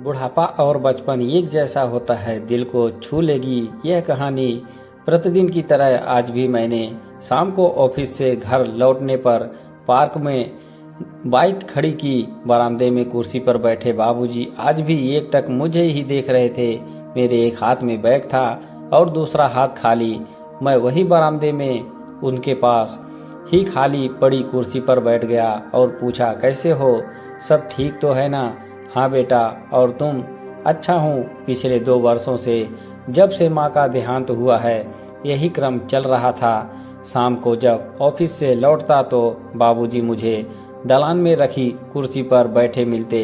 बुढ़ापा और बचपन एक जैसा होता है, दिल को छू लेगी यह कहानी। प्रतिदिन की तरह आज भी मैंने शाम को ऑफिस से घर लौटने पर पार्क में बाइक खड़ी की। बरामदे में कुर्सी पर बैठे बाबूजी आज भी एकटक मुझे ही देख रहे थे। मेरे एक हाथ में बैग था और दूसरा हाथ खाली। मैं वही बरामदे में उनके पास ही खाली पड़ी कुर्सी पर बैठ गया और पूछा, कैसे हो, सब ठीक तो है ना? हाँ बेटा, और तुम? अच्छा हूँ। पिछले 2 वर्षों से जब से माँ का देहांत हुआ है यही क्रम चल रहा था। शाम को जब ऑफिस से लौटता तो बाबूजी मुझे दलान में रखी कुर्सी पर बैठे मिलते।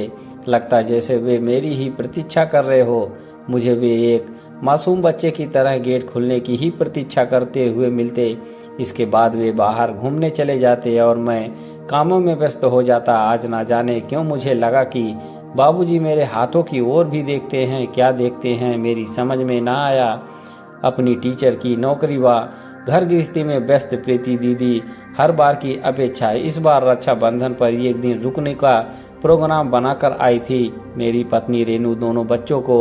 लगता जैसे वे मेरी ही प्रतीक्षा कर रहे हो। मुझे वे एक मासूम बच्चे की तरह गेट खुलने की ही प्रतीक्षा करते हुए मिलते। इसके बाद वे बाहर घूमने चले जाते और मैं कामों में व्यस्त हो जाता। आज ना जाने क्यों मुझे लगा कि बाबूजी मेरे हाथों की ओर भी देखते हैं। क्या देखते हैं मेरी समझ में ना आया। अपनी टीचर की नौकरी व घर गृहस्थी में व्यस्त प्रीति दीदी हर बार की अपेक्षा इस बार रक्षाबंधन पर एक दिन रुकने का प्रोग्राम बनाकर आई थी। मेरी पत्नी रेनू दोनों बच्चों को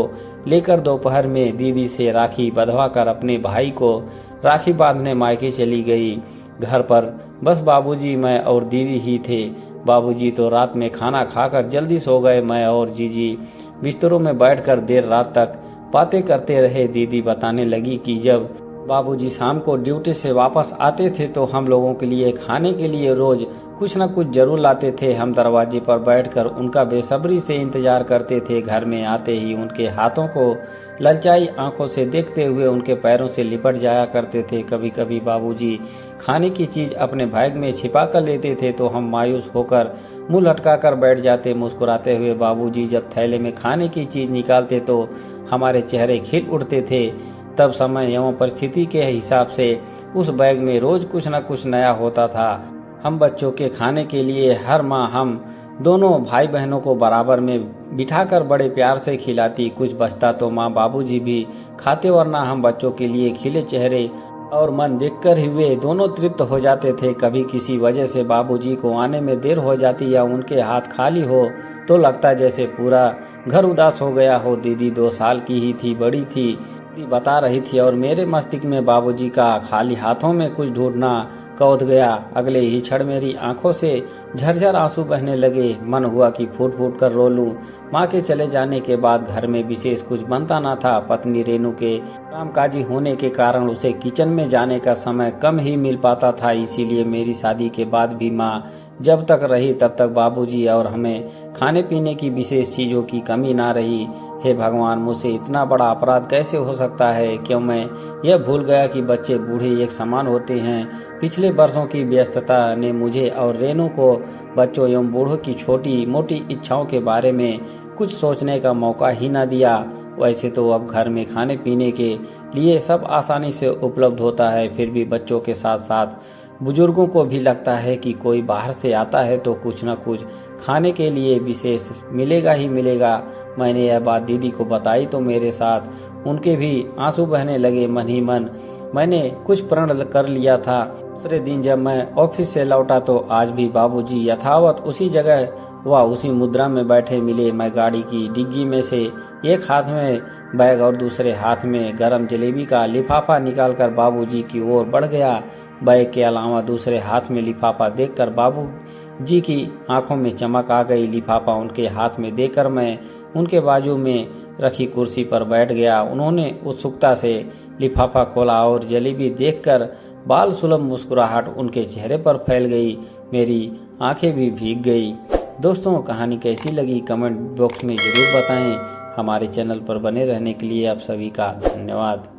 लेकर दोपहर में दीदी से राखी बंधवा कर अपने भाई को राखी बांधने मायके चली गई। घर पर बस बाबूजी, मैं और दीदी ही थे। बाबूजी तो रात में खाना खाकर जल्दी सो गए। मैं और जीजी बिस्तरों में बैठकर देर रात तक बातें करते रहे। दीदी बताने लगी कि जब बाबूजी शाम को ड्यूटी से वापस आते थे तो हम लोगों के लिए खाने के लिए रोज कुछ न कुछ जरूर लाते थे। हम दरवाजे पर बैठकर उनका बेसब्री से इंतजार करते थे। घर में आते ही उनके हाथों को ललचाई आंखों से देखते हुए उनके पैरों से लिपट जाया करते थे। कभी कभी बाबूजी खाने की चीज अपने बैग में छिपा कर लेते थे तो हम मायूस होकर मुंह लटका कर बैठ जाते। मुस्कुराते हुए बाबूजी जब थैले में खाने की चीज निकालते तो हमारे चेहरे खिल उठते थे। तब समय एवं परिस्थिति के हिसाब से उस बैग में रोज कुछ न कुछ नया होता था। हम बच्चों के खाने के लिए हर माह हम दोनों भाई बहनों को बराबर में बिठाकर बड़े प्यार से खिलाती। कुछ बचता तो माँ बाबूजी भी खाते, वरना हम बच्चों के लिए खिले चेहरे और मन देखकर ही वे दोनों तृप्त हो जाते थे। कभी किसी वजह से बाबूजी को आने में देर हो जाती या उनके हाथ खाली हो तो लगता जैसे पूरा घर उदास हो गया हो। दीदी 2 साल की ही थी, बड़ी थी, दीदी बता रही थी और मेरे मस्तिष्क में बाबूजी का खाली हाथों में कुछ ढूंढना कौध गया। अगले ही क्षण मेरी आंखों से झरझर आंसू बहने लगे। मन हुआ कि फूट फूट कर रो लूं। माँ के चले जाने के बाद घर में विशेष कुछ बनता ना था। पत्नी रेनू के कामकाजी होने के कारण उसे किचन में जाने का समय कम ही मिल पाता था। इसीलिए मेरी शादी के बाद भी माँ जब तक रही तब तक बाबूजी और हमें खाने पीने की विशेष चीजों की कमी ना रही। हे भगवान, मुझसे इतना बड़ा अपराध कैसे हो सकता है? क्यों मैं यह भूल गया कि बच्चे बूढ़े एक समान होते हैं। पिछले वर्षों की व्यस्तता ने मुझे और रेनू को बच्चों एवं बूढ़ों की छोटी मोटी इच्छाओं के बारे में कुछ सोचने का मौका ही न दिया। वैसे तो अब घर में खाने पीने के लिए सब आसानी से उपलब्ध होता है, फिर भी बच्चों के साथ साथ बुजुर्गों को भी लगता है कि कोई बाहर से आता है तो कुछ न कुछ खाने के लिए विशेष मिलेगा ही मिलेगा। मैंने यह बात दीदी को बताई तो मेरे साथ उनके भी आंसू बहने लगे। मन ही मन मैंने कुछ प्रण कर लिया था। दूसरे दिन जब मैं ऑफिस से लौटा तो आज भी बाबूजी यथावत उसी जगह व उसी मुद्रा में बैठे मिले। मैं गाड़ी की डिग्गी में से एक हाथ में बैग और दूसरे हाथ में गरम जलेबी का लिफाफा निकालकर बाबूजी की ओर बढ़ गया। बैग के अलावा दूसरे हाथ में लिफाफा देखकर बाबूजी की आंखों में चमक आ गई। लिफाफा उनके हाथ में देकर मैं उनके बाजू में रखी कुर्सी पर बैठ गया। उन्होंने उत्सुकता से लिफाफा खोला और जलेबी देखकर बाल सुलभ मुस्कुराहट उनके चेहरे पर फैल गई। मेरी आंखें भी भीग गई। दोस्तों, कहानी कैसी लगी कमेंट बॉक्स में जरूर बताएं। हमारे चैनल पर बने रहने के लिए आप सभी का धन्यवाद।